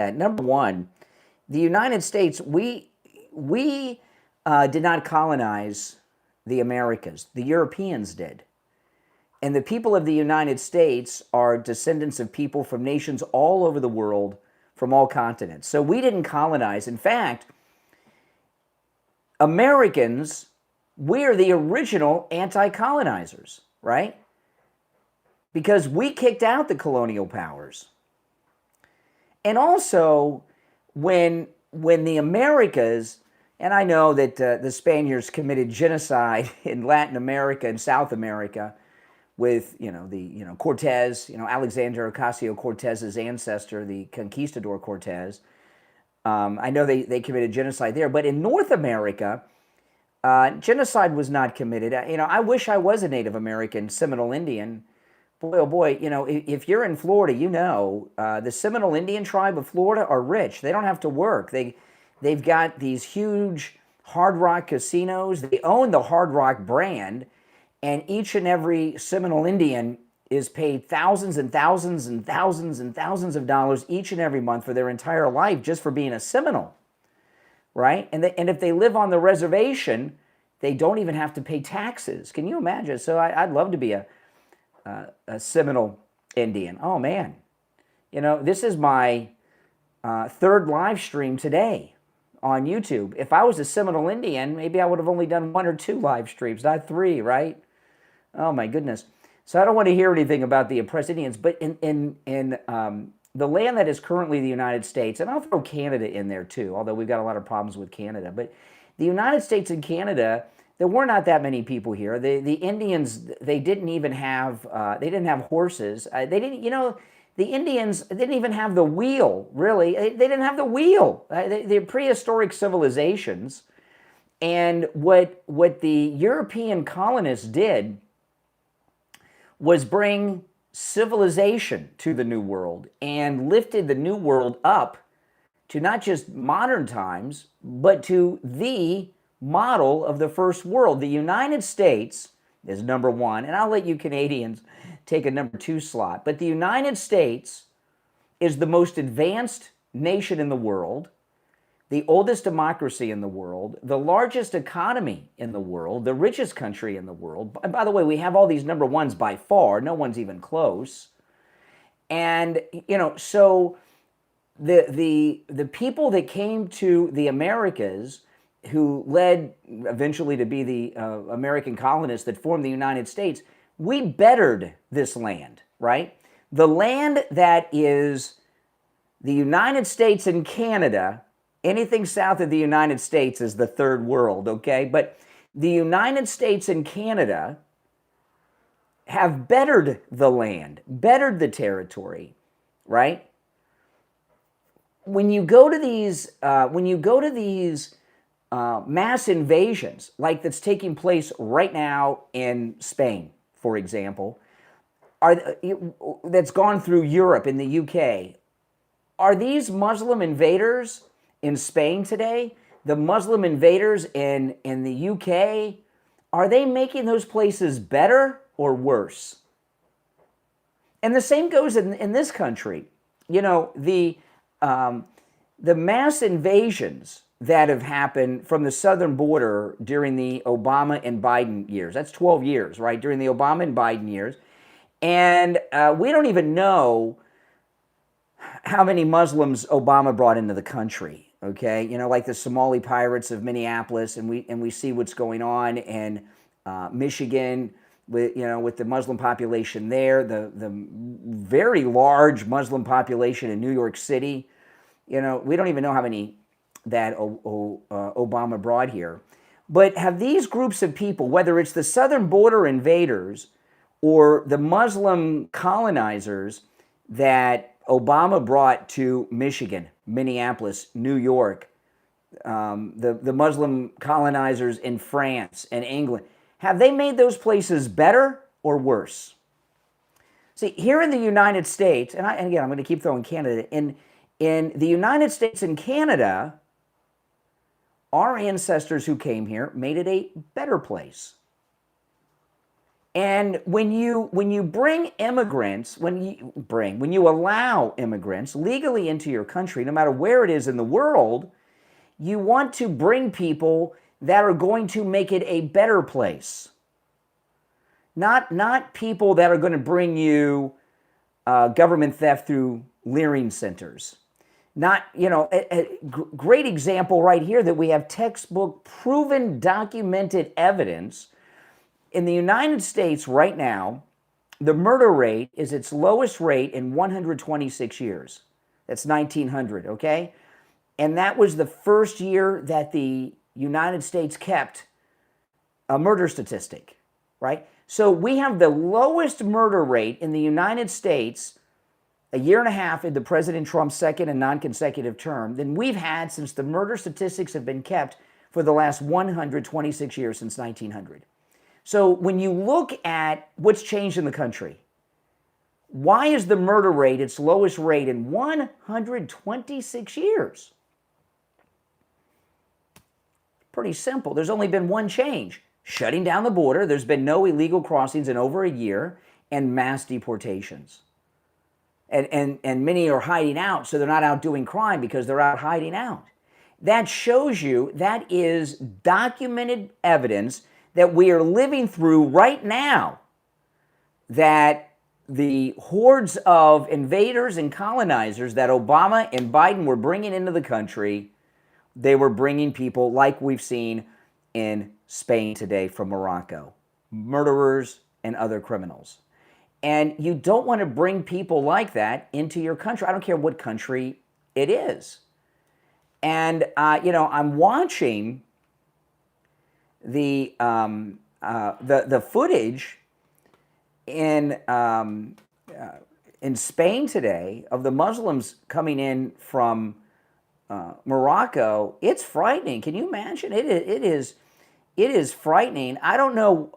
Number one, the United States, we did not colonize the Americas. The Europeans did. And the people of the United States are descendants of people from nations all over the world, from all continents. So we didn't colonize. In fact, Americans, we're the original anti-colonizers, right? Because we kicked out the colonial powers. And also, when the Americas, and I know that the Spaniards committed genocide in Latin America and South America with, Cortez, Alexander Ocasio-Cortez's ancestor, the conquistador Cortez. I know they committed genocide there, but in North America, genocide was not committed. I wish I was a Native American Seminole Indian. Boy, oh boy, if you're in Florida, the Seminole Indian tribe of Florida are rich. They don't have to work. They've got these huge Hard Rock casinos. They own the Hard Rock brand, and each and every Seminole Indian is paid thousands and thousands and thousands and thousands of dollars each and every month for their entire life just for being a Seminole, right? And if they live on the reservation, they don't even have to pay taxes. Can you imagine? So I'd love to be a Seminole Indian. Oh man, this is my third live stream today on YouTube. If I was a Seminole Indian, maybe I would have only done 1 or 2 live streams, not 3, right? Oh my goodness. So I don't want to hear anything about the oppressed Indians, but in the land that is currently the United States, and I'll throw Canada in there too, although we've got a lot of problems with Canada, but the United States and Canada, there were not that many people here. The Indians, they didn't even have, they didn't have horses. The Indians didn't even have the wheel, really. They didn't have the wheel. They're prehistoric civilizations. And what the European colonists did was bring civilization to the New World and lifted the New World up to not just modern times, but to the model of the first world. The United States is number one, and I'll let you Canadians take a number 2 slot, but the United States is the most advanced nation in the world, the oldest democracy in the world, the largest economy in the world, the richest country in the world. And by the way, we have all these number ones by far. No one's even close. And, so the people that came to the Americas, who led eventually to be the American colonists that formed the United States, we bettered this land, right? The land that is the United States and Canada, anything south of the United States is the third world, okay? But the United States and Canada have bettered the land, bettered the territory, right? When you go to these, mass invasions, like that's taking place right now in Spain, for example, that's gone through Europe and the UK, are these Muslim invaders in Spain today, the Muslim invaders in the UK, are they making those places better or worse? And the same goes in this country. The mass invasions that have happened from the southern border during the Obama and Biden years, that's 12 years, right, during the Obama and Biden years, and we don't even know how many Muslims Obama brought into the country. Okay, like the Somali pirates of Minneapolis, and we see what's going on in Michigan with the Muslim population there, the very large Muslim population in New York City. We don't even know how many that Obama brought here. But have these groups of people, whether it's the southern border invaders or the Muslim colonizers that Obama brought to Michigan, Minneapolis, New York, the Muslim colonizers in France and England, have they made those places better or worse? See, here in the United States, and again, I'm going to keep throwing Canada, in the United States and Canada, our ancestors who came here made it a better place. And when you bring immigrants, when you allow immigrants legally into your country, no matter where it is in the world, you want to bring people that are going to make it a better place. Not people that are going to bring you government theft through leering centers. Not, a great example right here that we have textbook proven documented evidence. In the United States right now, the murder rate is its lowest rate in 126 years. That's 1900, okay? And that was the first year that the United States kept a murder statistic, right? So we have the lowest murder rate in the United States a year and a half into President Trump's second and non-consecutive term than we've had since the murder statistics have been kept for the last 126 years since 1900. So when you look at what's changed in the country, why is the murder rate its lowest rate in 126 years? Pretty simple. There's only been one change: shutting down the border. There's been no illegal crossings in over a year, and mass deportations. And many are hiding out, so they're not out doing crime because they're out hiding out. That shows you, that is documented evidence that we are living through right now, that the hordes of invaders and colonizers that Obama and Biden were bringing into the country, they were bringing people like we've seen in Spain today from Morocco, murderers and other criminals. And you don't want to bring people like that into your country. I don't care what country it is. And, I'm watching the footage in Spain today of the Muslims coming in from Morocco. It's frightening. Can you imagine? It is frightening. I don't know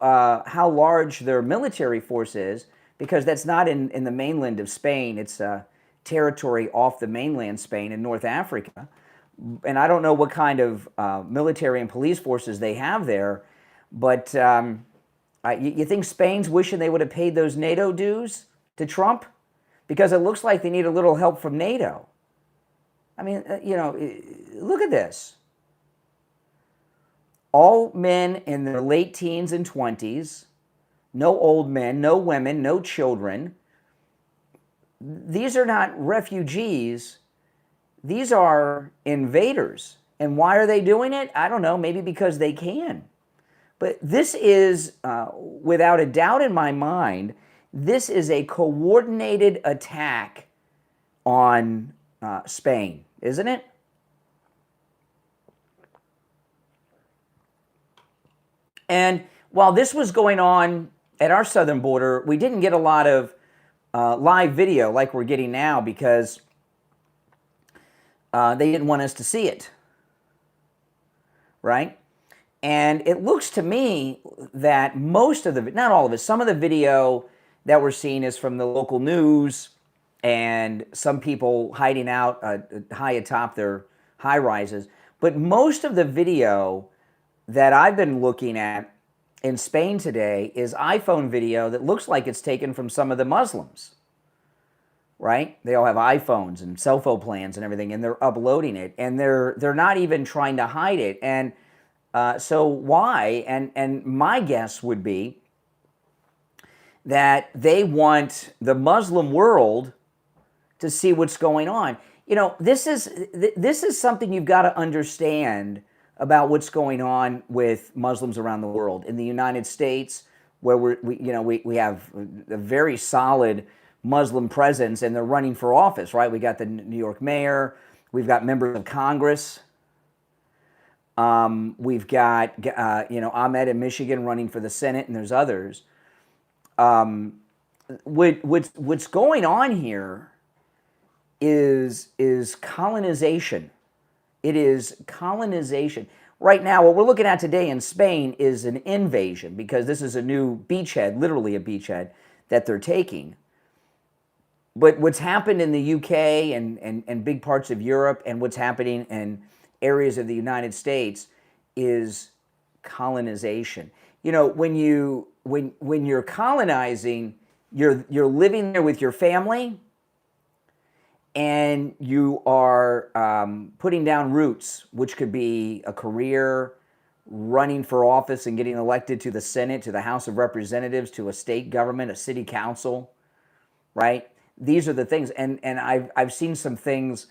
how large their military force is, because that's not in the mainland of Spain. It's territory off the mainland Spain in North Africa. And I don't know what kind of military and police forces they have there, but you think Spain's wishing they would have paid those NATO dues to Trump? Because it looks like they need a little help from NATO. I mean, look at this. All men in their late teens and 20s, no old men, no women, no children. These are not refugees. These are invaders. And why are they doing it? I don't know, maybe because they can. But this is, without a doubt in my mind, this is a coordinated attack on Spain, isn't it? And while this was going on at our southern border, we didn't get a lot of live video like we're getting now, because they didn't want us to see it, right? And it looks to me that most of the, not all of it, some of the video that we're seeing is from the local news and some people hiding out high atop their high rises. But most of the video that I've been looking at in Spain today is iPhone video that looks like it's taken from some of the Muslims, right? They all have iPhones and cell phone plans and everything, and they're uploading it, and they're not even trying to hide it. And so why? And my guess would be that they want the Muslim world to see what's going on. This is something you've got to understand about what's going on with Muslims around the world. In the United States, where we have a very solid Muslim presence, and they're running for office, right? We got the New York mayor, we've got members of Congress, we've got Ahmed in Michigan running for the Senate, and there's others. What's going on here is colonization. It is colonization. Right now, what we're looking at today in Spain is an invasion, because this is a new beachhead, literally a beachhead, that they're taking. But what's happened in the UK and big parts of Europe, and what's happening in areas of the United States, is colonization. when you're colonizing, you're living there with your family, and you are putting down roots, which could be a career, running for office and getting elected to the Senate, to the House of Representatives, to a state government, a city council, right? These are the things, and I've seen some things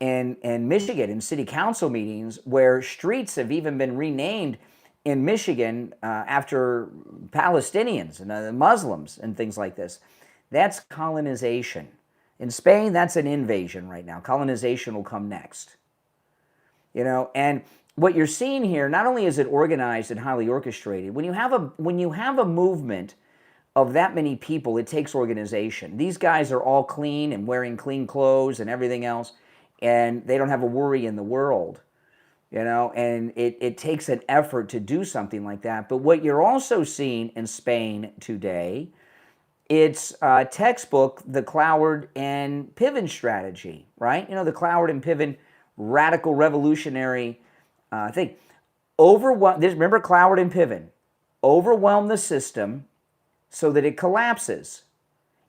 in Michigan in city council meetings where streets have even been renamed in Michigan after Palestinians and Muslims and things like this. That's colonization. In Spain, that's an invasion right now. Colonization will come next. And what you're seeing here, not only is it organized and highly orchestrated, when you have a movement of that many people, it takes organization. These guys are all clean and wearing clean clothes and everything else, and they don't have a worry in the world, and it takes an effort to do something like that. But what you're also seeing in Spain today, it's textbook, the Cloward and Piven strategy, right? The Cloward and Piven radical revolutionary thing. Remember Cloward and Piven, overwhelm the system so that it collapses.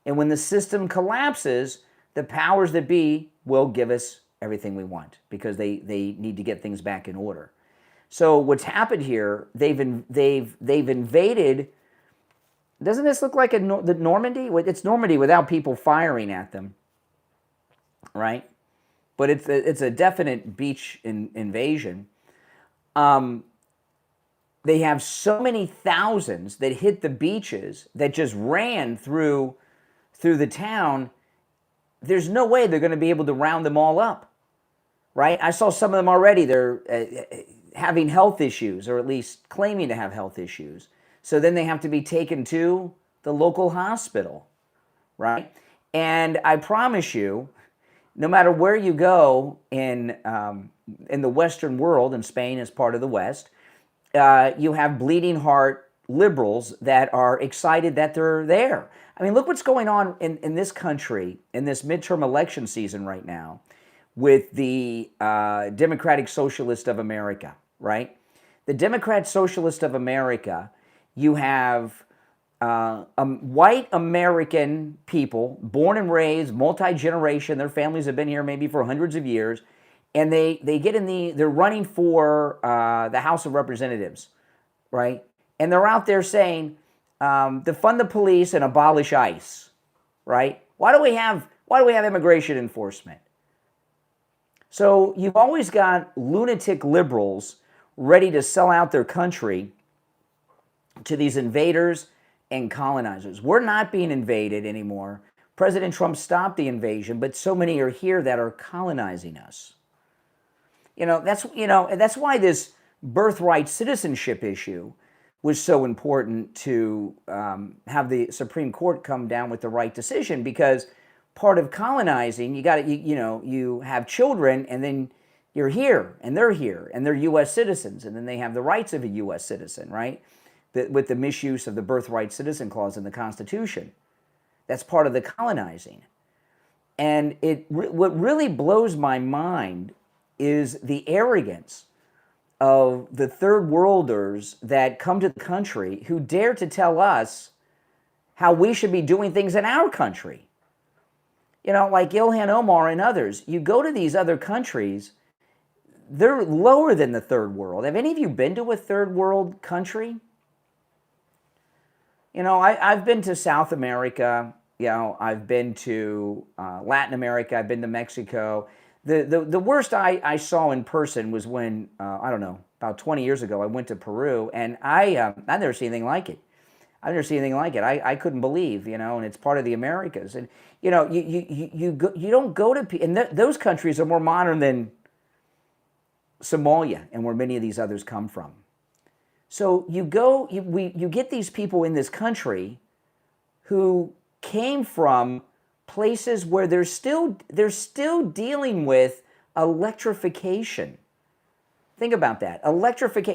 And when the system collapses, the powers that be will give us everything we want because they need to get things back in order. So what's happened here, they've invaded. Doesn't this look like the Normandy? It's Normandy without people firing at them, right? But it's a definite beach invasion. They have so many thousands that hit the beaches that just ran through the town. There's no way they're going to be able to round them all up, right? I saw some of them already. They're having health issues, or at least claiming to have health issues. So then they have to be taken to the local hospital, right? And I promise you, no matter where you go in the Western world, and Spain is part of the West, you have bleeding heart liberals that are excited that they're there. I mean, look what's going on in this country in this midterm election season right now with the Democratic Socialist of America, right? The Democrat Socialist of America, you have white American people, born and raised, multi-generation, their families have been here maybe for hundreds of years, and they get they're running for the House of Representatives, right? And they're out there saying, defund the police and abolish ICE, right? Why do we have immigration enforcement? So you've always got lunatic liberals ready to sell out their country to these invaders and colonizers. We're not being invaded anymore. President Trump stopped the invasion, but so many are here that are colonizing us. That's why this birthright citizenship issue was so important to have the Supreme Court come down with the right decision, because part of colonizing, you have children, and then you're here and they're U.S. citizens, and then they have the rights of a U.S. citizen, right? With the misuse of the birthright citizen clause in the Constitution. That's part of the colonizing. And what really blows my mind is the arrogance of the third worlders that come to the country who dare to tell us how we should be doing things in our country. Like Ilhan Omar and others. You go to these other countries, they're lower than the third world. Have any of you been to a third world country? I've been to South America. I've been to Latin America. I've been to Mexico. The worst I saw in person was when, about 20 years ago, I went to Peru, and I've never seen anything like it. I couldn't believe, and it's part of the Americas. And, you don't go to, and those countries are more modern than Somalia and where many of these others come from. So you get these people in this country who came from places where they're still dealing with electrification. Think about that.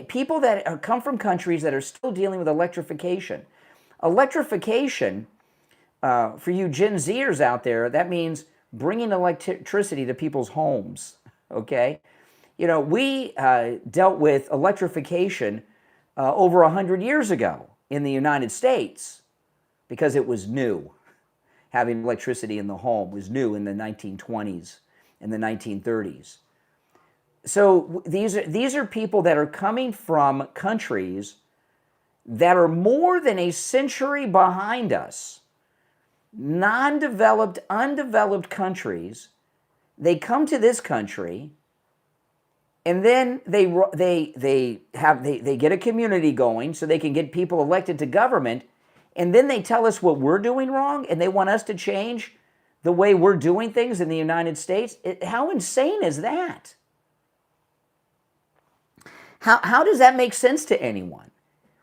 People that come from countries that are still dealing with electrification. Electrification, for you Gen Zers out there, that means bringing electricity to people's homes, okay? We dealt with electrification over 100 years ago in the United States because it was new. Having electricity in the home was new in the 1920s and the 1930s. So these are people that are coming from countries that are more than a century behind us. Non-developed, undeveloped countries. They come to this country, and then they get a community going so they can get people elected to government, and then they tell us what we're doing wrong, and they want us to change the way we're doing things in the United States. How insane is that? How does that make sense to anyone?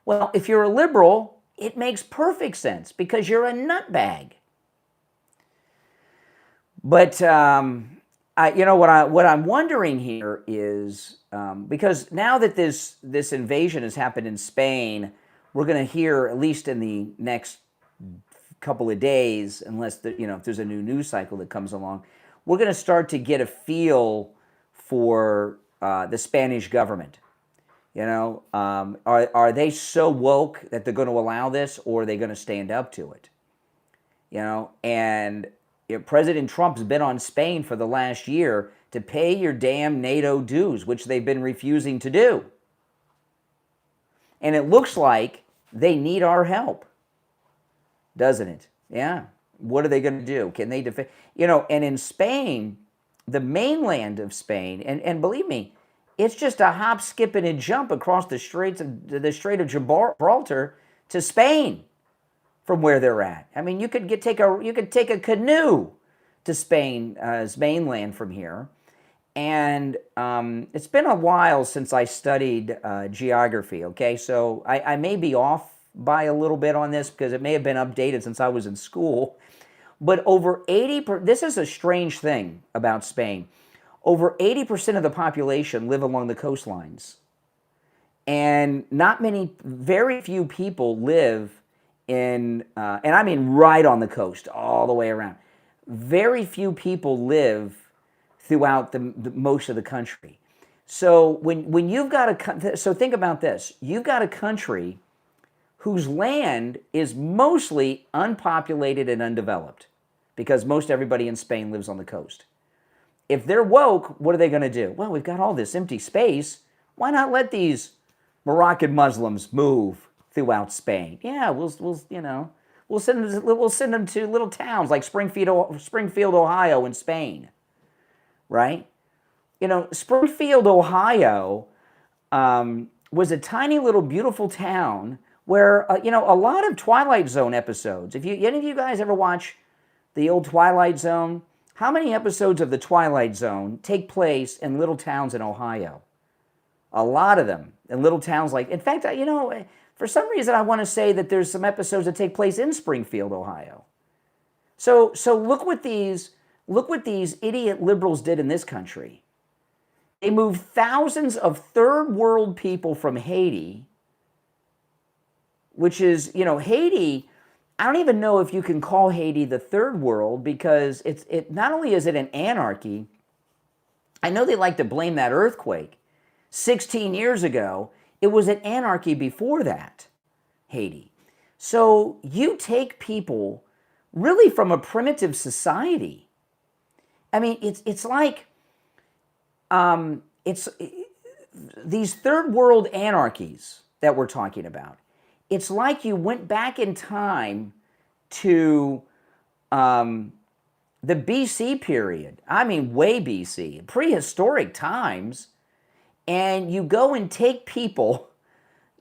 Well, if you're a liberal, it makes perfect sense because you're a nutbag. But what I'm wondering here is because now that this invasion has happened in Spain, we're going to hear, at least in the next couple of days, unless if there's a new news cycle that comes along, we're going to start to get a feel for the Spanish government. Are they so woke that they're going to allow this, or are they going to stand up to it? And President Trump's been on Spain for the last year to pay your damn NATO dues, which they've been refusing to do. And it looks like they need our help, doesn't it? Yeah. What are they going to do? Can they defend? And in Spain, the mainland of Spain, and believe me, it's just a hop, skip, and a jump across the Strait of Gibraltar to Spain from where they're at. I mean, you could take a canoe to Spain's mainland from here. And it's been a while since I studied geography, okay? So I may be off by a little bit on this because it may have been updated since I was in school. But over 80%, this is a strange thing about Spain. Over 80% of the population live along the coastlines. And very few people live in, and I mean right on the coast, all the way around. Very few people live throughout the most of the country. So when you've got so think about this. You've got a country whose land is mostly unpopulated and undeveloped because most everybody in Spain lives on the coast. If they're woke, what are they going to do? Well, we've got all this empty space. Why not let these Moroccan Muslims move throughout Spain? Yeah, we'll send them to little towns like Springfield, Ohio, in Spain, right? Springfield, Ohio, was a tiny little beautiful town where a lot of Twilight Zone episodes. If any of you guys ever watch the old Twilight Zone, how many episodes of the Twilight Zone take place in little towns in Ohio? A lot of them in little towns in fact, for some reason I want to say that there's some episodes that take place in Springfield, Ohio. So look what these idiot liberals did in this country. They moved thousands of third world people from Haiti, which is, Haiti, I don't even know if you can call Haiti the third world because it not only is it an anarchy, I know they like to blame that earthquake. 16 years ago, it was an anarchy before that, Haiti. So you take people really from a primitive society. I mean, it's like these third world anarchies that we're talking about. It's like you went back in time to the BC period. I mean, way BC, prehistoric times, and you go and take people.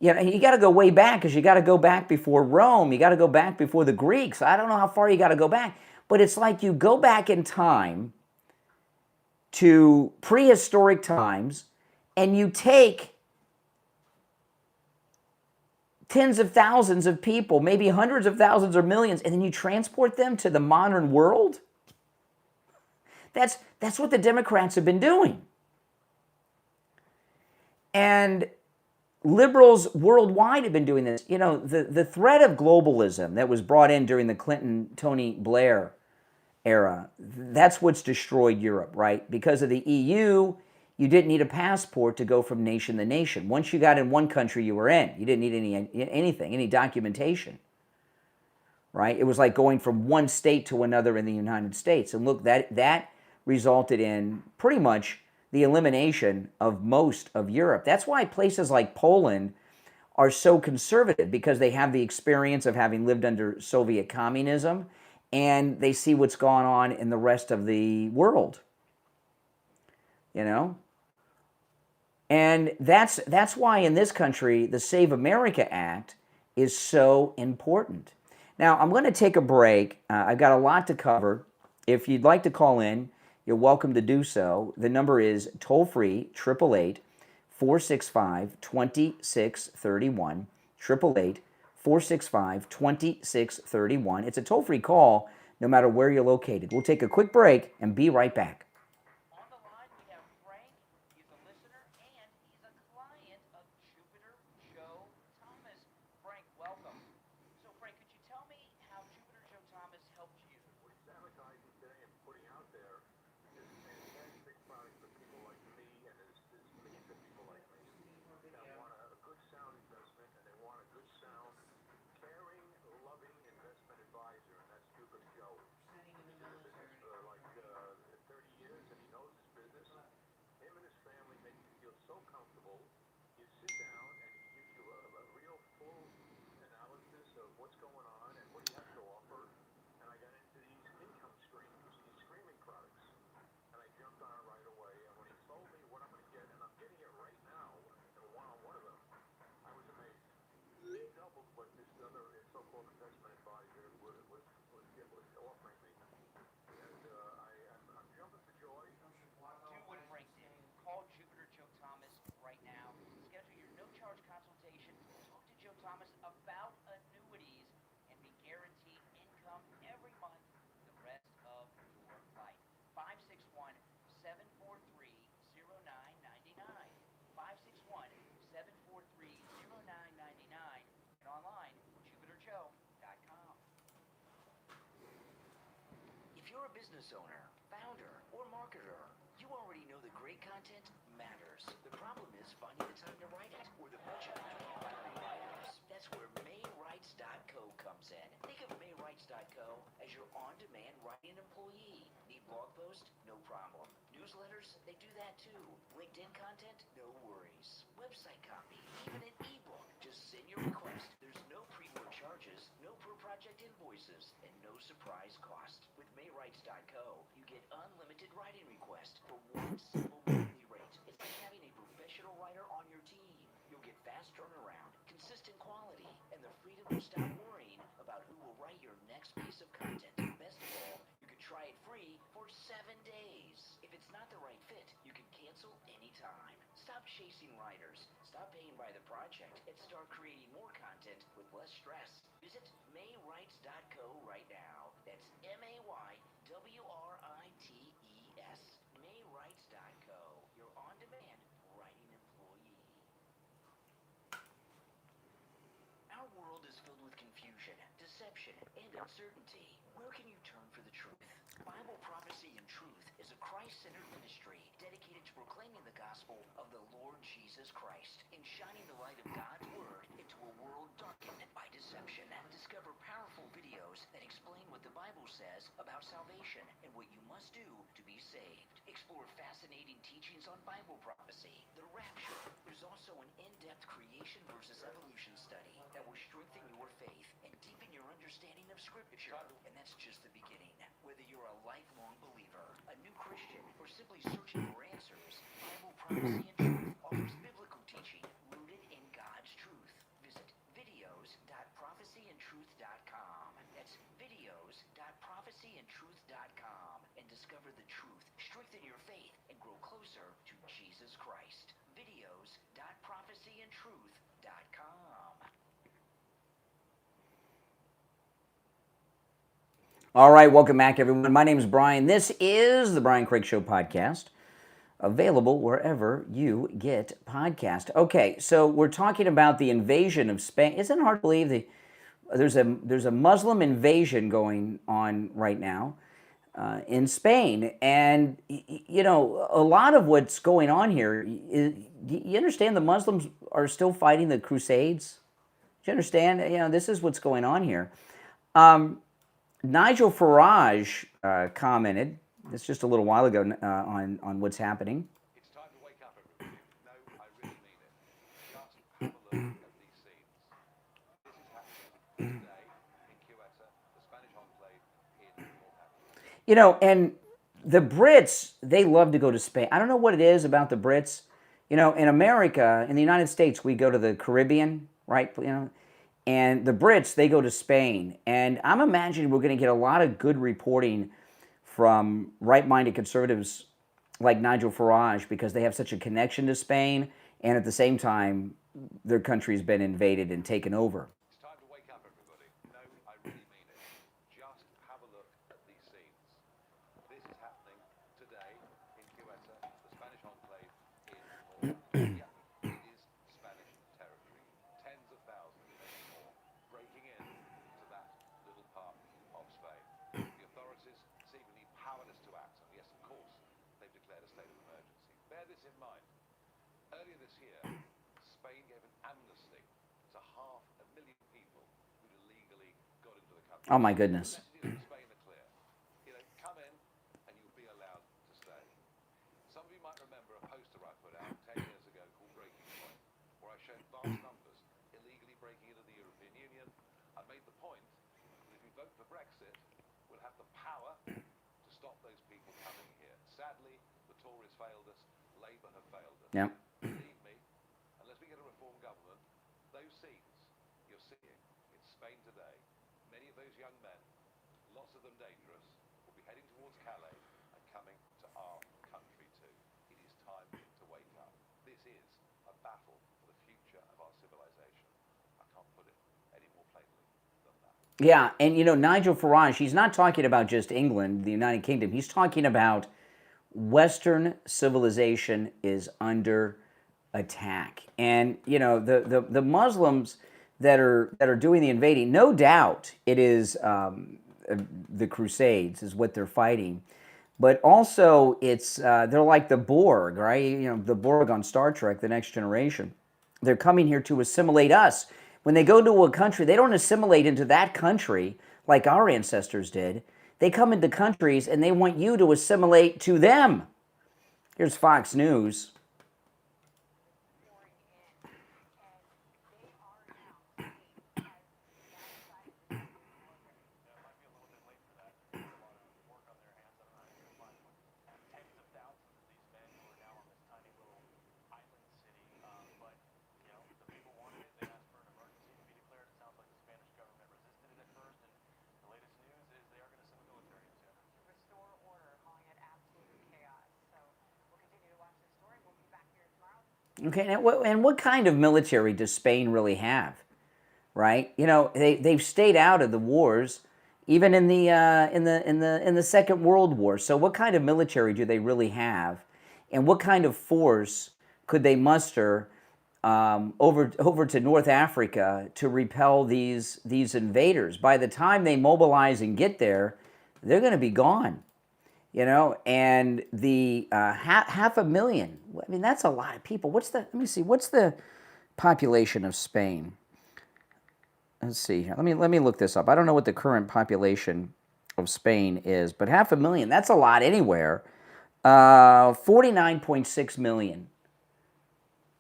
You got to go way back because you got to go back before Rome. You got to go back before the Greeks. I don't know how far you got to go back, but it's like you go back in time to prehistoric times, and you take tens of thousands of people, maybe hundreds of thousands or millions, and then you transport them to the modern world? That's what the Democrats have been doing. And liberals worldwide have been doing this. The threat of globalism that was brought in during the Clinton-Tony Blair era, that's what's destroyed Europe, right? Because of the EU, you didn't need a passport to go from nation to nation. Once you got in one country, you were in. You didn't need any documentation, right? It was like going from one state to another in the United States. And look, that resulted in pretty much the elimination of most of Europe. That's why places like Poland are so conservative, because they have the experience of having lived under Soviet communism, and they see what's gone on in the rest of the world, you know? And that's why in this country, the Save America Act is so important. Now, I'm going to take a break. I've got a lot to cover. If you'd like to call in, you're welcome to do so. The number is toll-free, 888-465-2631, 888-465-2631. It's a toll-free call no matter where you're located. We'll take a quick break and be right back. On the line, we have Frank. He's a listener and he's a client of Jupiter Joe Thomas. Frank, welcome. So, Frank, could you tell me how Jupiter Joe Thomas helped you? What he's advertising today and putting out there is a fantastic product for people like me, and there's millions of people like me that want a good sound investment, and they want a good sound, caring, loving investment advisor, and that's Jupiter Joe. He's been in the business for like 30 years, and he knows his business. Him and his family make you feel so comfortable. You sit down, and he gives you a real full analysis of what's going on and what he has to offer. And I got into these income streams, these streaming products, and I jumped on it right away. And when he told me what I'm going to get, and I'm getting it right now, and one of them, I was amazed. He doubled what this other so-called investment advisor was offering me. And I'm jumping for joy. Do what Frank did. Call Jupiter Joe Thomas right now. Schedule your no-charge consultation. Talk to Joe Thomas about annuities and be guaranteed income every month the rest of your life. 561-743-0999. 561-743-0999. And online, jupiterjoe.com. If you're a business owner, founder, or marketer, you already know that great content matters. The problem is finding the time to write it or the budget between hiring writers. That's where maywrites.co comes in. Think of maywrites.co as your on-demand writing employee. Need blog posts? No problem. Newsletters? They do that too. LinkedIn content? No worries. Website copy? Even an ebook? Just send your request. There's no pre-work charges, no per-project invoices, and no surprise cost. With maywrites.co, you get unlimited writing requests for one simple monthly rate. It's like having a professional writer on your team. You'll get fast turnaround, consistent quality, and the freedom to stop worrying about who will write your next piece of content. Best of all, you can try it free for 7 days. If it's not the right fit, you can cancel anytime. Stop chasing writers, stop paying by the project, and start creating more content with less stress. Visit maywrites.co right now. That's maywrites. maywrites.co, your on-demand writing employee. Our world is filled with confusion, deception, and uncertainty. Where can you turn for the truth? Bible Prophecy and Truth is a Christ-centered ministry dedicated to proclaiming the gospel of the Lord Jesus Christ and shining the light of God's Word into a world darkened by deception. Discover powerful videos that explain what the Bible says about salvation and what you must do to be saved. Explore fascinating teachings on Bible prophecy, the rapture. There's also an in-depth creation versus evolution study that will strengthen your faith and deepen your understanding of Scripture. And that's just the beginning. Whether you're a lifelong believer, a new Christian, or simply searching for answers, Bible Prophecy and Truth offers biblical teaching rooted in God's truth. Visit videos.prophecyandtruth.com. That's videos.prophecyandtruth.com and discover the truth, strengthen your faith, and grow closer to Jesus Christ. Videos.prophecyandtruth.com. All right, welcome back, everyone. My name is Brian. This is the Brian Craig Show podcast, available wherever you get podcasts. Okay, so we're talking about the invasion of Spain. Isn't it hard to believe there's a Muslim invasion going on right now? in Spain. And, you know, a lot of what's going on here, you understand the Muslims are still fighting the Crusades? Do you understand? You know, this is what's going on here. Nigel Farage commented, it's just a little while ago, on what's happening. It's time to wake up, everybody. No, I really mean it. Just have a look at these scenes. This is happening today in Ceuta, the Spanish enclave in North Africa. You know, and the Brits, they love to go to Spain. I don't know what it is about the Brits. You know, in America, in the United States, we go to the Caribbean, right? You know, and the Brits, they go to Spain. And I'm imagining we're going to get a lot of good reporting from right-minded conservatives like Nigel Farage because they have such a connection to Spain, and at the same time, their country's been invaded and taken over. It's time to wake up, everybody. No, I really mean it. Just have a look at these scenes. This is happening today in Ceuta, the Spanish enclave in North Africa. It is Spanish territory. Tens of thousands, maybe more, breaking in to that little part of Spain. The authorities seemingly powerless to act. And yes, of course, they've declared a state of emergency. Bear this in mind. Earlier this year, Spain gave an amnesty to 500,000 people who'd illegally got into the country. Oh, my goodness. The messages from Spain are clear. You know, come in and you'll be allowed to stay. Some of you might remember a poster I put out 10 years ago called Breaking Point, where I showed vast numbers illegally breaking into the European Union. I made the point that if we vote for Brexit, we'll have the power to stop those people coming here. Sadly, the Tories failed us. Labour have failed us. Yeah. Believe me, unless we get a reform government, those scenes you're seeing in Spain today, many of those young men, lots of them dangerous, will be heading towards Calais and coming to our country too. It is time to wake up. This is a battle for the future of our civilization. I can't put it any more plainly than that. Yeah, and you know, Nigel Farage, he's not talking about just England, the United Kingdom. He's talking about Western civilization is under attack. And you know, the Muslims that are doing the invading, no doubt it is the Crusades is what they're fighting. But also it's they're like the Borg, right? You know, the Borg on Star Trek, The Next Generation. They're coming here to assimilate us. When they go to a country, they don't assimilate into that country like our ancestors did. They come into countries and they want you to assimilate to them. Here's Fox News. Okay, and what kind of military does Spain really have, right? You know, they've stayed out of the wars, even in the Second World War. So what kind of military do they really have, and what kind of force could they muster over to North Africa to repel these invaders? By the time they mobilize and get there, they're going to be gone. You know, and the 500,000, I mean, that's a lot of people. Let me see, what's the population of Spain? Let's see here. Let me look this up. I don't know what the current population of Spain is, but 500,000, that's a lot anywhere. 49.6 million.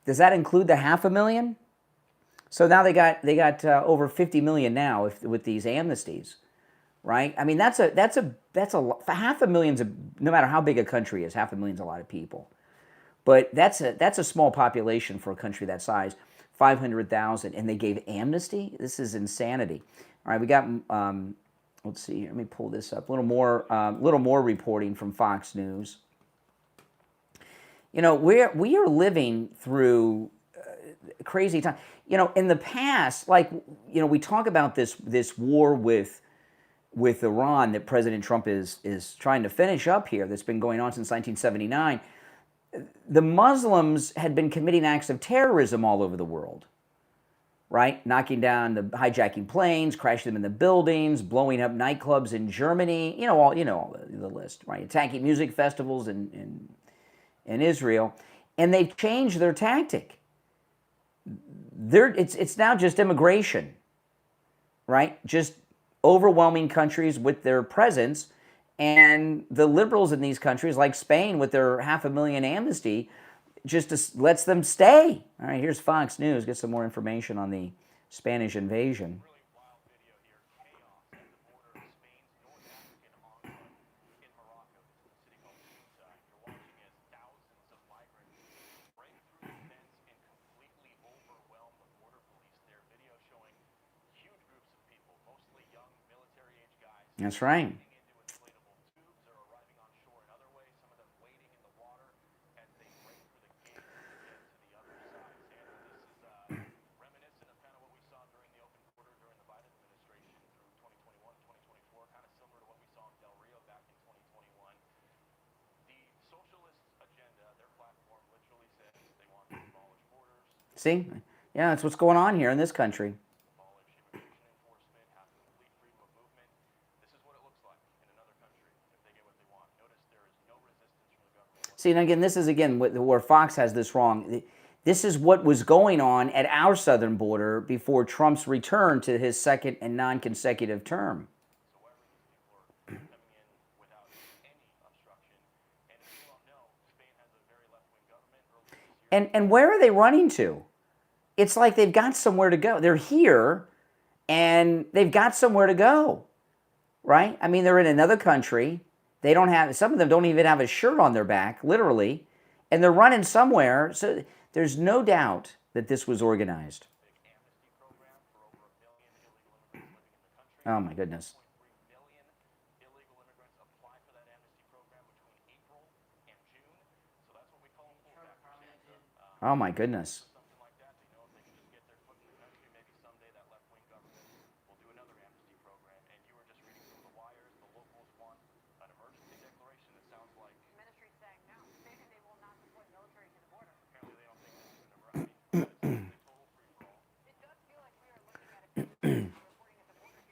Does that include the 500,000? So now they got over 50 million now with these amnesties. Right? I mean, that's a lot. 500,000's no matter how big a country is, 500,000's a lot of people. But that's a small population for a country that size. 500,000, and they gave amnesty. This is insanity. All right, we got. Let's see. Let me pull this up. A little more reporting from Fox News. You know, we are living through crazy time. You know, in the past, like, you know, we talk about this war with Iran that President Trump is trying to finish up here, that's been going on since 1979, the Muslims had been committing acts of terrorism all over the world, right? Knocking down hijacking planes, crashing them in the buildings, blowing up nightclubs in Germany. All the list, right? Attacking music festivals in Israel, and they've changed their tactic. It's now just immigration, right? Just overwhelming countries with their presence, and the liberals in these countries, like Spain, with their 500,000 amnesty, just lets them stay. All right, here's Fox News. Get some more information on the Spanish invasion. That's right. See? Yeah, that's what's going on here in this country. See, and again, this is where Fox has this wrong. This is what was going on at our southern border before Trump's return to his second and non-consecutive term. And where are they running to? It's like they've got somewhere to go. They're here, and they've got somewhere to go, right? I mean, they're in another country. They don't have, some of them don't even have a shirt on their back, literally, and they're running somewhere. So there's no doubt that this was organized. Oh, my goodness. Oh, my goodness.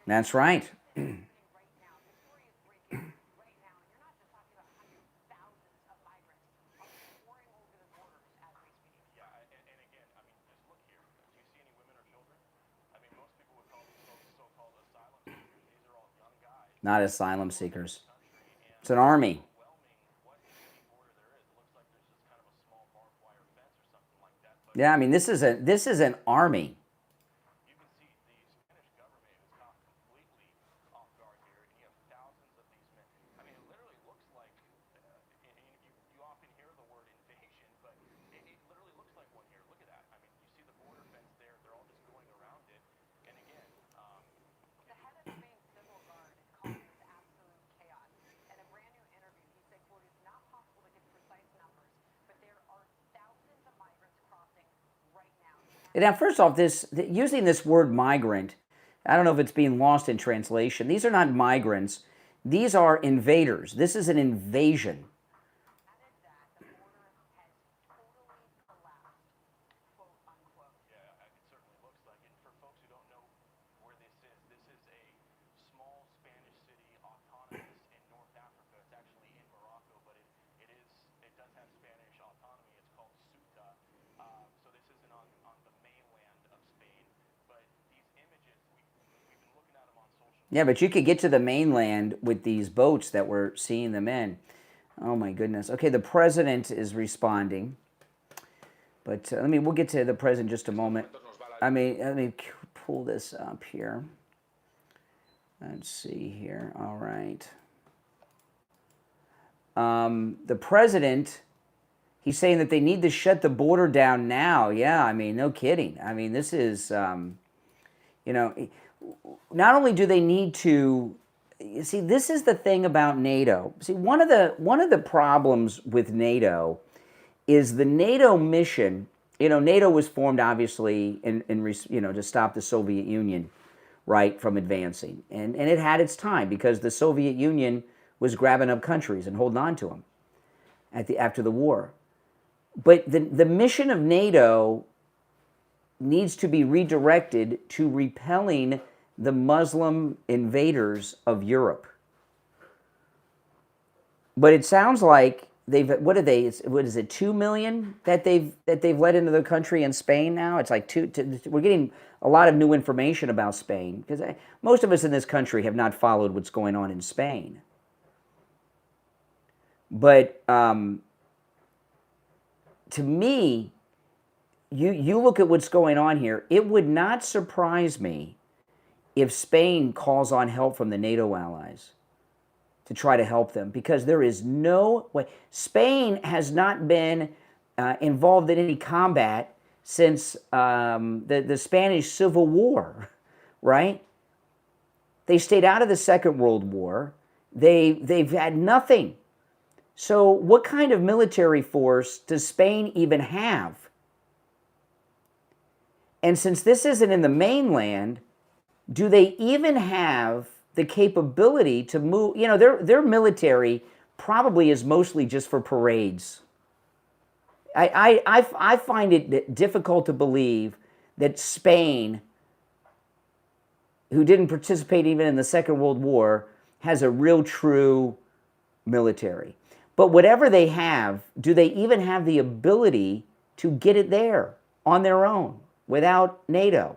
That's right. Not asylum seekers. It's an army. Yeah, I mean, this is an army. Now, first off, using this word migrant, I don't know if it's being lost in translation. These are not migrants. These are invaders. This is an invasion. Yeah, but you could get to the mainland with these boats that we're seeing them in. Oh my goodness. Okay, the president is responding, but we'll get to the president in just a moment. Let me pull this up here. Let's see here. All right. The president, he's saying that they need to shut the border down now. Yeah, I mean, no kidding. I mean, this is, not only do they need to, you see, this is the thing about NATO. See, one of the problems with NATO is the NATO mission. NATO was formed obviously to stop the Soviet Union, right, from advancing, and it had its time because the Soviet Union was grabbing up countries and holding on to them after the war. But the mission of NATO needs to be redirected to repelling the Muslim invaders of Europe. But it sounds like what is it, 2 million that they've let into the country in Spain now? It's like we're getting a lot of new information about Spain, because most of us in this country have not followed what's going on in Spain. But to me, you look at what's going on here, it would not surprise me if Spain calls on help from the NATO allies to try to help them, because there is no way. Spain has not been involved in any combat since the Spanish Civil War, right? They stayed out of the Second World War. They've had nothing. So what kind of military force does Spain even have? And since this isn't in the mainland, do they even have the capability to move? You know, their military probably is mostly just for parades. I find it difficult to believe that Spain, who didn't participate even in the Second World War, has a real true military. But whatever they have, do they even have the ability to get it there on their own without NATO?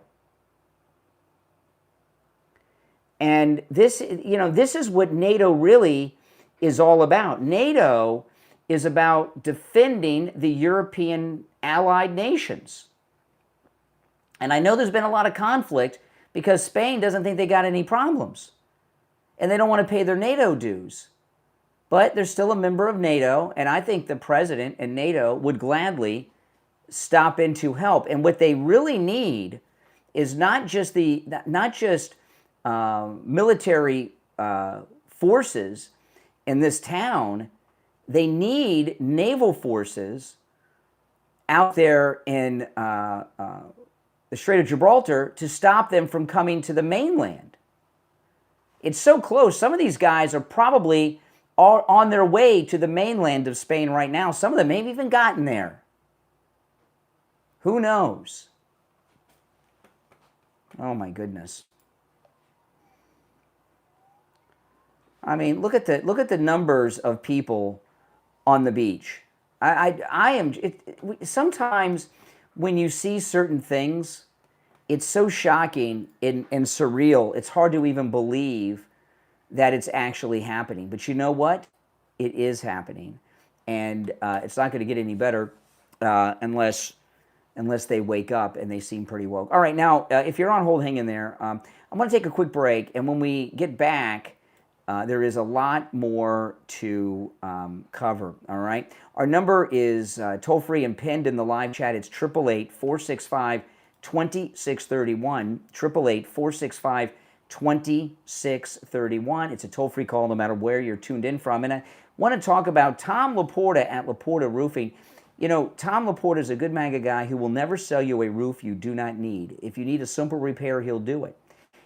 And this is what NATO really is all about. NATO is about defending the European allied nations. And I know there's been a lot of conflict because Spain doesn't think they got any problems. And they don't want to pay their NATO dues. But they're still a member of NATO, and I think the president and NATO would gladly stop in to help. And what they really need is not just military forces in this town. They need naval forces out there in the Strait of Gibraltar to stop them from coming to the mainland. It's so close. Some of these guys are probably on their way to the mainland of Spain right now. Some of them may have even gotten there. Who knows? Oh my goodness. I mean, look at the numbers of people on the beach. Sometimes when you see certain things, it's so shocking and surreal. It's hard to even believe that it's actually happening. But you know what? It is happening. And it's not going to get any better unless they wake up, and they seem pretty woke. All right, now, if you're on hold, hang in there. I'm going to take a quick break, and when we get back, there is a lot more to cover, all right? Our number is toll-free and pinned in the live chat. It's 888-465-2631, 888-465-2631. It's a toll-free call no matter where you're tuned in from. And I want to talk about Tom Laporta at Laporta Roofing. You know, Tom Laporta is a good MAGA guy who will never sell you a roof you do not need. If you need a simple repair, he'll do it.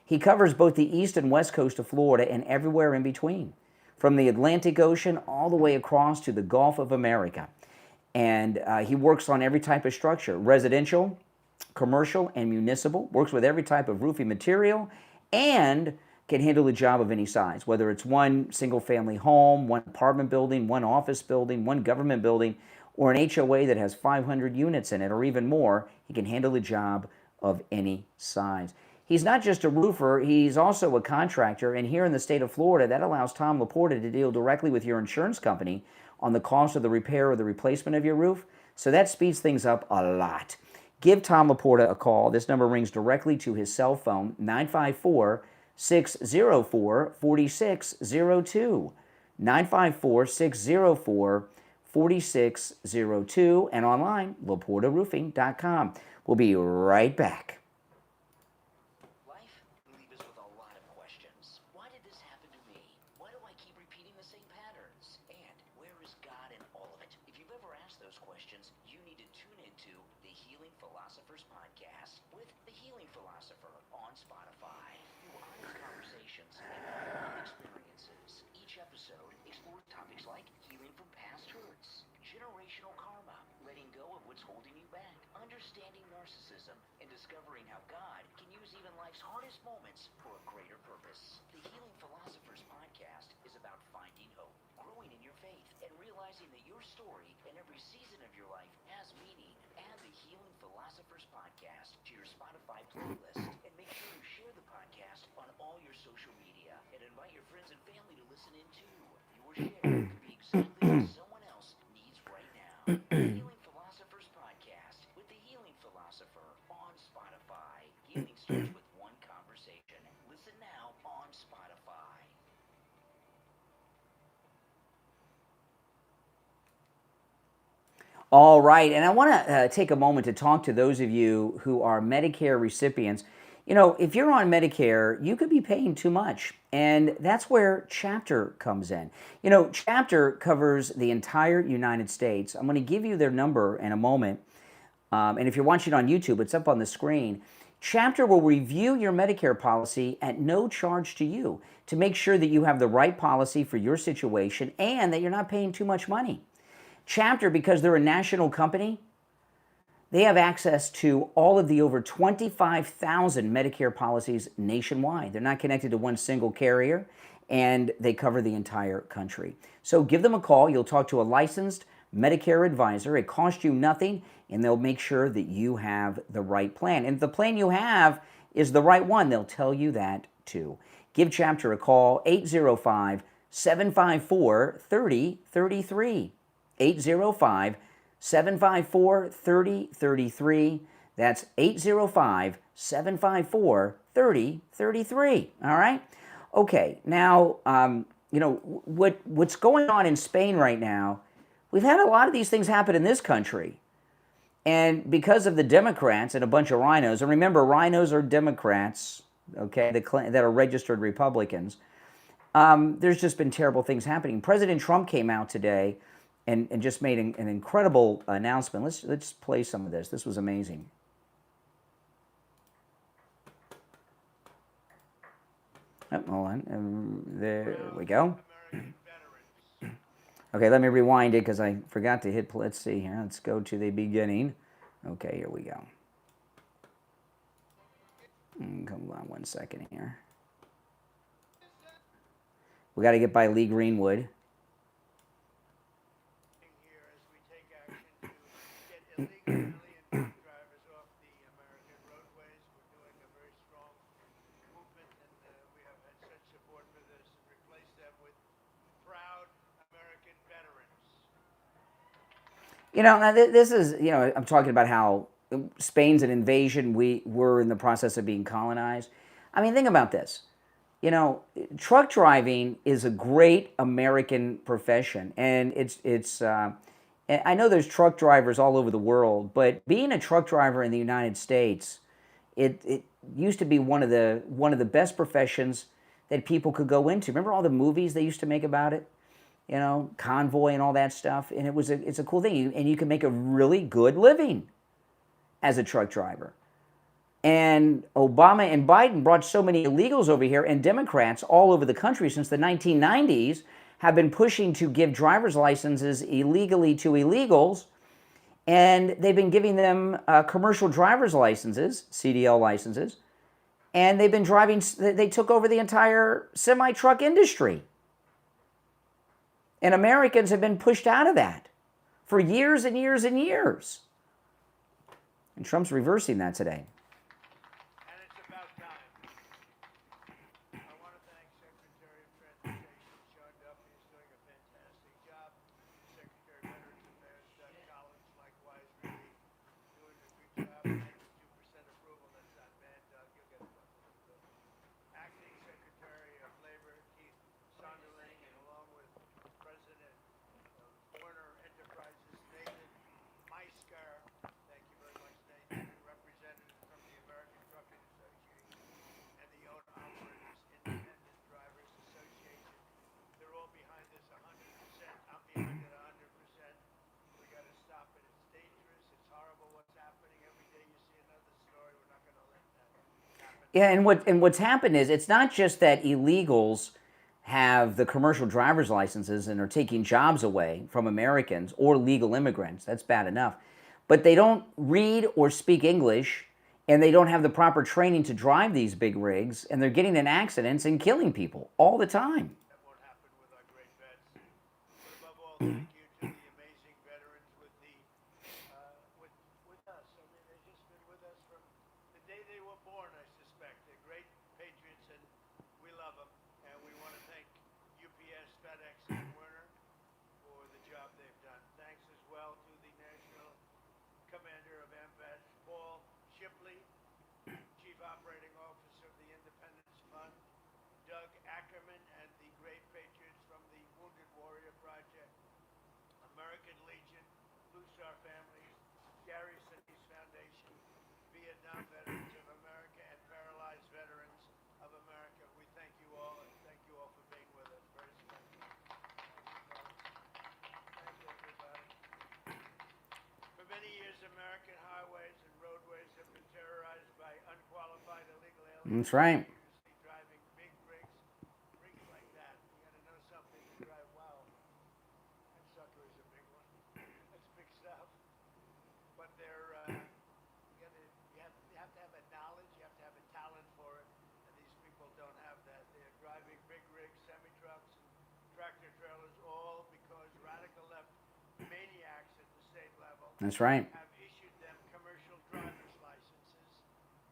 He covers both the east and west coast of Florida and everywhere in between, from the Atlantic Ocean all the way across to the Gulf of America. And he works on every type of structure, residential, commercial, and municipal, works with every type of roofing material, and can handle the job of any size, whether it's one single-family home, one apartment building, one office building, one government building, or an HOA that has 500 units in it or even more. He can handle the job of any size. He's not just a roofer, he's also a contractor, and here in the state of Florida, that allows Tom Laporta to deal directly with your insurance company on the cost of the repair or the replacement of your roof, so that speeds things up a lot. Give Tom Laporta a call. This number rings directly to his cell phone, 954-604-4602, 954-604-4602, and online, LaportaRoofing.com. We'll be right back. understanding narcissism and discovering how God can use even life's hardest moments for a greater purpose. The Healing Philosophers podcast is about finding hope, growing in your faith, and realizing that your story and every season of your life has meaning. Add the Healing Philosophers podcast to your Spotify playlist and make sure you share the podcast on all your social media and invite your friends and family to listen in too. Your share could be exactly what someone else needs right now. The Healing Philosophers podcast with the Healing Philosopher on Spotify. Healing starts with one conversation. Listen now on Spotify. All right, and I want to take a moment to talk to those of you who are Medicare recipients. You know, if you're on Medicare, you could be paying too much, and that's where Chapter comes in. You know, Chapter covers the entire United States. I'm going to give you their number in a moment, and if you're watching on YouTube, it's up on the screen. Chapter will review your Medicare policy at no charge to you to make sure that you have the right policy for your situation and that you're not paying too much money. Chapter, because they're a national company, they have access to all of the over 25,000 Medicare policies nationwide. They're not connected to one single carrier, and they cover the entire country. So give them a call. You'll talk to a licensed Medicare advisor. It costs you nothing, and they'll make sure that you have the right plan. And if the plan you have is the right one, they'll tell you that too. Give Chapter a call, 805-754-3033. 805-754-3033. That's 805-754-3033. All right? Okay, now, you know, what's going on in Spain right now, we've had a lot of these things happen in this country. And because of the Democrats and a bunch of rhinos, and remember, rhinos are Democrats, okay, that are registered Republicans, there's just been terrible things happening. President Trump came out today and just made an incredible announcement. Let's play some of this. This was amazing. Oh, hold on. There we go. Okay, let me rewind it because I forgot to hit. Let's see here. Let's go to the beginning. Okay, here we go. Come on 1 second here. We got to get by Lee Greenwood. Illegally drivers off the American roadways. We're doing a very strong movement, and we have had such support for this, and replace them with proud American veterans. You know, now this is, you know, I'm talking about how Spain's an invasion. We were in the process of being colonized. I mean, think about this. You know, truck driving is a great American profession, and I know there's truck drivers all over the world, but being a truck driver in the United States, it used to be one of the best professions that people could go into. Remember all the movies they used to make about it? You know, Convoy and all that stuff. And it's a cool thing. And you can make a really good living as a truck driver. And Obama and Biden brought so many illegals over here, and Democrats all over the country since the 1990s have been pushing to give driver's licenses illegally to illegals, and they've been giving them commercial driver's licenses, CDL licenses, and they've been driving, they took over the entire semi-truck industry. And Americans have been pushed out of that for years and years and years. And Trump's reversing that today. And it's about time. I want to thank Secretary of Transportation, Shawna. He's doing a fantastic job. Secretary of Veterans Affairs, Doug Collins, likewise, really doing a good job. 92% approval. That's not bad, Doug. You'll get a couple. Acting Secretary of Labor, Keith Sonderling, and along with President of Warner Enterprises, Nathan Meisker. Thank you very much, Nathan. Representatives from the American Trucking Association and the Owner-Operators Independent Drivers Association. They're all behind this 100%. I'm behind it 100%. We got to stop it. It's dangerous. It's horrible what's happening. Every day you see another story. We're not going to let that happen. Yeah, and what's happened is it's not just that illegals have the commercial driver's licenses and are taking jobs away from Americans or legal immigrants. That's bad enough. but they don't read or speak English, and they don't have the proper training to drive these big rigs, and they're getting in accidents and killing people all the time. That won't happen with our great vets. But above all, thank you to the amazing veterans with us. I mean, they've just been with us from the day they were born, I suspect. They're great patriots, and we love them. And we want to thank UPS, FedEx, and Werner for the job they've done. Thanks as well to the National Commander of AMVET, Paul Shipley, Chief Operating Officer of the Independence Fund, Doug Ackerman, and the great patriots from the Wounded Warrior Project, American Legion, Blue Star Families, Gary Sinise Foundation, Vietnam Veterans of America, and Paralyzed Veterans of America. We thank you all, and thank you all for being with us. Very special. Thank you, everybody. For many years, American highways and roadways have been terrorized by unqualified illegal aliens. That's right. Usually driving big rigs like that. You got to know something to drive well. That sucker is a big one. That's big stuff. But they're you have to have a knowledge, you have to have a talent for it, and these people don't have that. They're driving big rigs, semi-trucks, and tractor trailers, all because radical left maniacs at the state level That's right. have issued them commercial driver's licenses,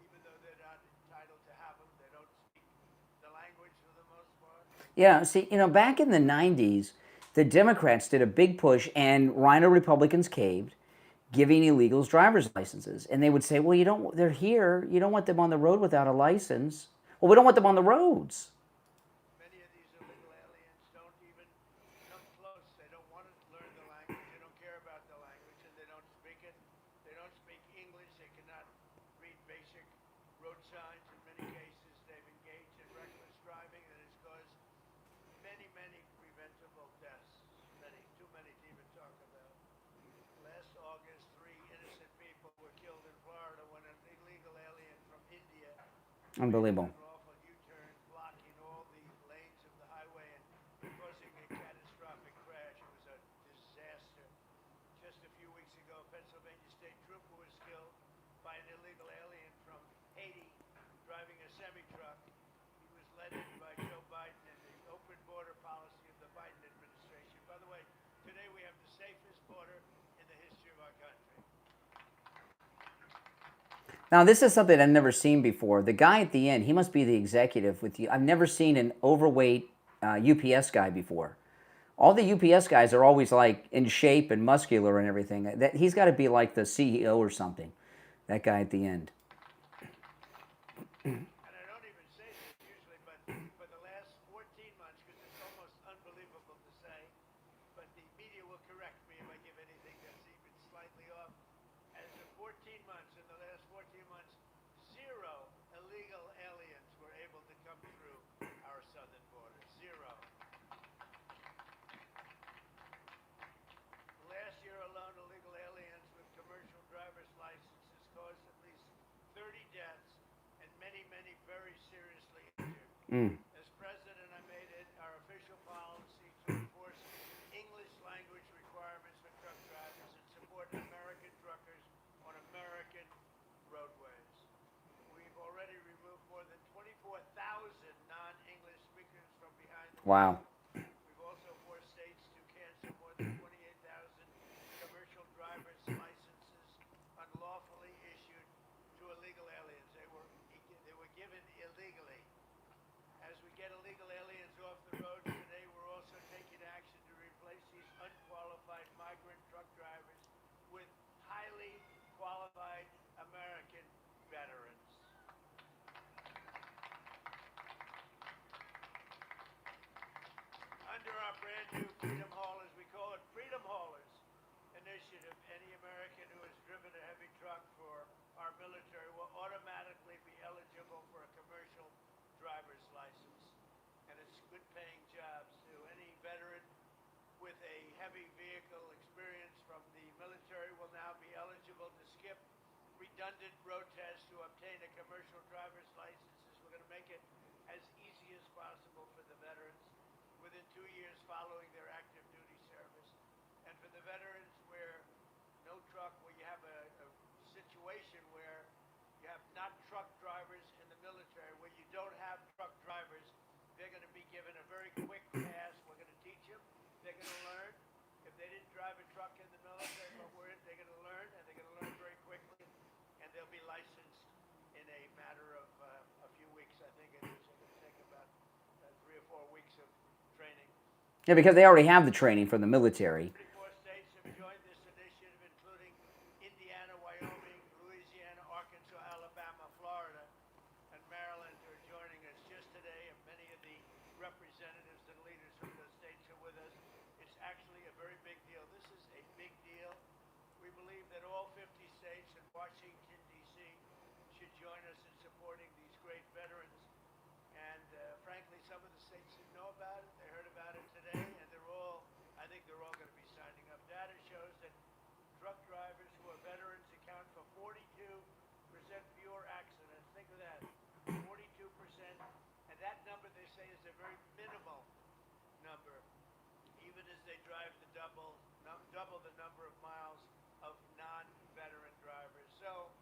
even though they're not entitled to have them. They don't speak the language for the most part. Yeah, see, back in the 90s, the Democrats did a big push, and Rhino Republicans caved, giving illegals driver's licenses. And they would say, well, they're here. You don't want them on the road without a license. Well, we don't want them on the roads. Many of these illegal aliens don't even come close. They don't want to learn the language. They don't care about the language, and they don't speak it. They don't speak English. They cannot read basic road signs. In many cases, they've engaged in reckless driving that has caused many, many preventable deaths. Too many to even talk about. Last August, 3 innocent people were killed in Florida when an illegal alien from India Unbelievable. made an awful U-turn, blocking all the lanes of the highway and causing a catastrophic crash. It was a disaster. Just a few weeks ago, a Pennsylvania state trooper was killed by an illegal alien from Haiti driving a semi-truck. He was led in by Joe Biden and the open border policy of the Biden administration. By the way, today we have the safest border in the history of our country. Now, this is something I've never seen before. The guy at the end, he must be the executive with you. I've never seen an overweight UPS guy before. All the UPS guys are always like in shape and muscular and everything. He's got to be like the CEO or something, that guy at the end. And I don't even say this usually, but for the last 14 months, because it's almost unbelievable to say, but the media will correct me if I give anything that's even slightly off. As of 14 months, in the last 14 months, 0 illegal aliens were able to come through our southern border. 0. Last year alone, illegal aliens with commercial driver's licenses caused at least 30 deaths and many, many very seriously injured. As president, I made it our official policy to enforce English language requirements for truck drivers and support American truckers on American roadways. We've already removed more than 24,000 non-English speakers from behind the Wow. wheel. We've also forced states to cancel more than 28,000 commercial driver's licenses unlawfully issued to illegal aliens. They were given illegally. As we get illegal aliens off the roads today, we're also taking action to replace these unqualified migrant truck drivers with highly qualified American veterans. Under our brand new Freedom Haulers, we call it Freedom Haulers initiative, any American who has driven a heavy truck for our military will automatically be eligible for a commercial driver's license. And it's good-paying jobs to any veteran with a heavy vehicle experience from the military will now be eligible to skip redundant road tests to obtain a commercial driver's license. We're going to make it as easy as possible for the veterans within 2 years following their active duty service. And for the veterans where no truck, where you have a Yeah, because they already have the training from the military. 34 states have joined this initiative, including Indiana, Wyoming, Louisiana, Arkansas, Alabama, Florida, and Maryland are joining us just today, and many of the representatives and leaders from those states are with us. It's actually a very big deal. This is a big deal. We believe that all 50 states and Washington, D.C. should join us in supporting these great veterans. And frankly, some of the states didn't know about it. They heard about it today, and I think they're all going to be signing up. Data shows that truck drivers who are veterans account for 42% fewer accidents. Think of that, 42%. And that number, they say, is a very minimal number, even as they drive the double the number of miles of non-veteran drivers. So,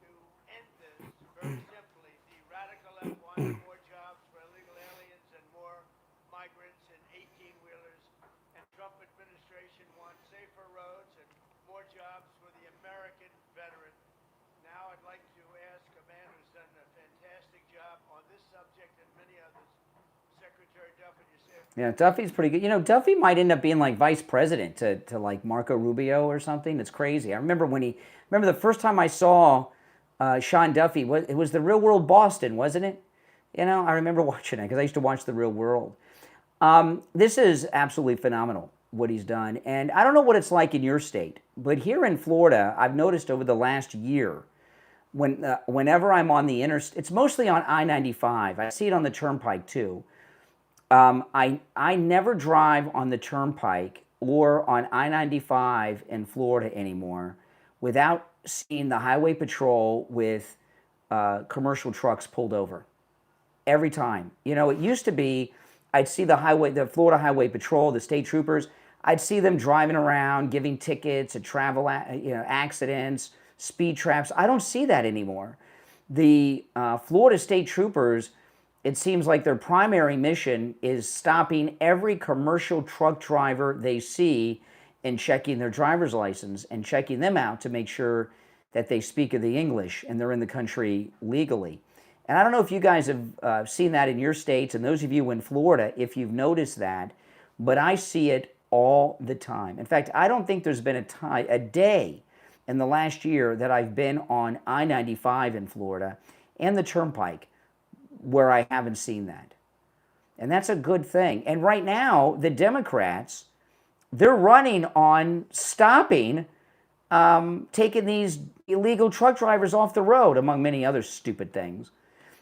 to end this, very simply, the radical left wants more jobs for illegal aliens and more migrants and 18-wheelers, and Trump administration wants safer roads and more jobs for the American veteran. Now I'd like to ask a man who's done a fantastic job on this subject and many others, Secretary Duffy. Yeah, Duffy's pretty good. You know, Duffy might end up being like vice president to like Marco Rubio or something. It's crazy. I remember the first time I saw Sean Duffy, it was The Real World Boston, wasn't it? You know, I remember watching it because I used to watch The Real World. This is absolutely phenomenal, what he's done. And I don't know what it's like in your state, but here in Florida, I've noticed over the last year, whenever I'm on the interstate, it's mostly on I-95. I see it on the Turnpike too. I never drive on the Turnpike or on I-95 in Florida anymore without seeing the highway patrol with commercial trucks pulled over. Every time. You know, it used to be I'd see the Florida Highway Patrol, the state troopers, I'd see them driving around, giving tickets at travel accidents, speed traps. I don't see that anymore. The Florida state troopers, it seems like their primary mission is stopping every commercial truck driver they see and checking their driver's license and checking them out to make sure that they speak the English and they're in the country legally. And I don't know if you guys have seen that in your states, and those of you in Florida, if you've noticed that, but I see it all the time. In fact, I don't think there's been a day in the last year that I've been on I-95 in Florida and the Turnpike where I haven't seen that. And that's a good thing. And right now, the Democrats, they're running on stopping taking these illegal truck drivers off the road, among many other stupid things.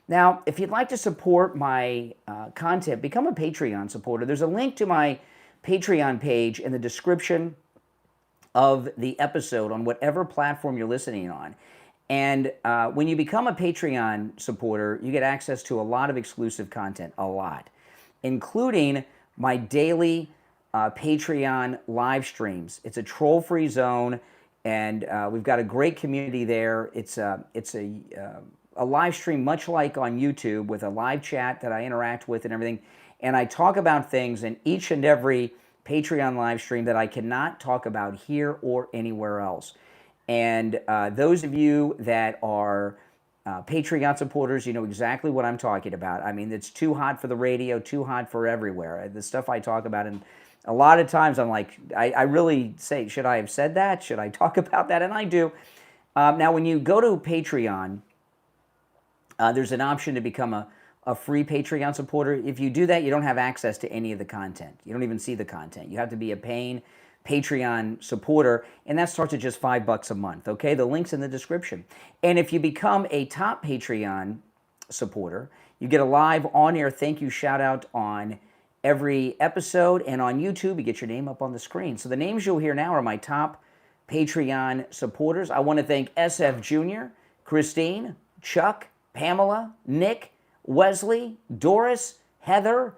Now, if you'd like to support my content, become a Patreon supporter. There's a link to my Patreon page in the description of the episode on whatever platform you're listening on. And when you become a Patreon supporter, you get access to a lot of exclusive content, a lot, including my daily Patreon live streams. It's a troll-free zone, and we've got a great community there. It's a live stream much like on YouTube with a live chat that I interact with and everything. And I talk about things in each and every Patreon live stream that I cannot talk about here or anywhere else. And those of you that are Patreon supporters, you know exactly what I'm talking about. I mean, it's too hot for the radio, too hot for everywhere. The stuff I talk about, and a lot of times I'm like, I really say, should I have said that? Should I talk about that? And I do. Now, when you go to Patreon, there's an option to become a free Patreon supporter. If you do that, you don't have access to any of the content. You don't even see the content. You have to be a paying Patreon supporter, and that starts at just $5 a month, okay? The link's in the description. And if you become a top Patreon supporter, you get a live on-air thank you shout-out on every episode, and on YouTube, you get your name up on the screen. So the names you'll hear now are my top Patreon supporters. I want to thank SFjr, Christine, Chuck, Pamela, Nick, Wesley, Doris, Heather,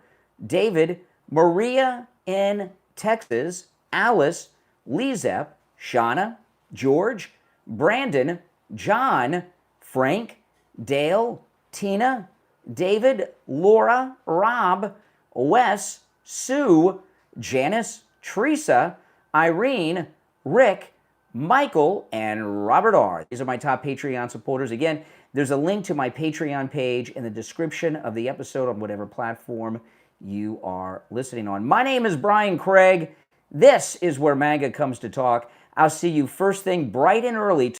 David, Maria in Texas, Alice, LeeZep, Shawna, George, Brandon, John, Frank, Dale, Tina, David, Laura, Rob, Wes, Sue, Janice, Teresa, Irene, Rick, Michael, and Robert R. These are my top Patreon supporters. Again, there's a link to my Patreon page in the description of the episode on whatever platform you are listening on. My name is Brian Craig. This is where MAGA comes to talk. I'll see you first thing bright and early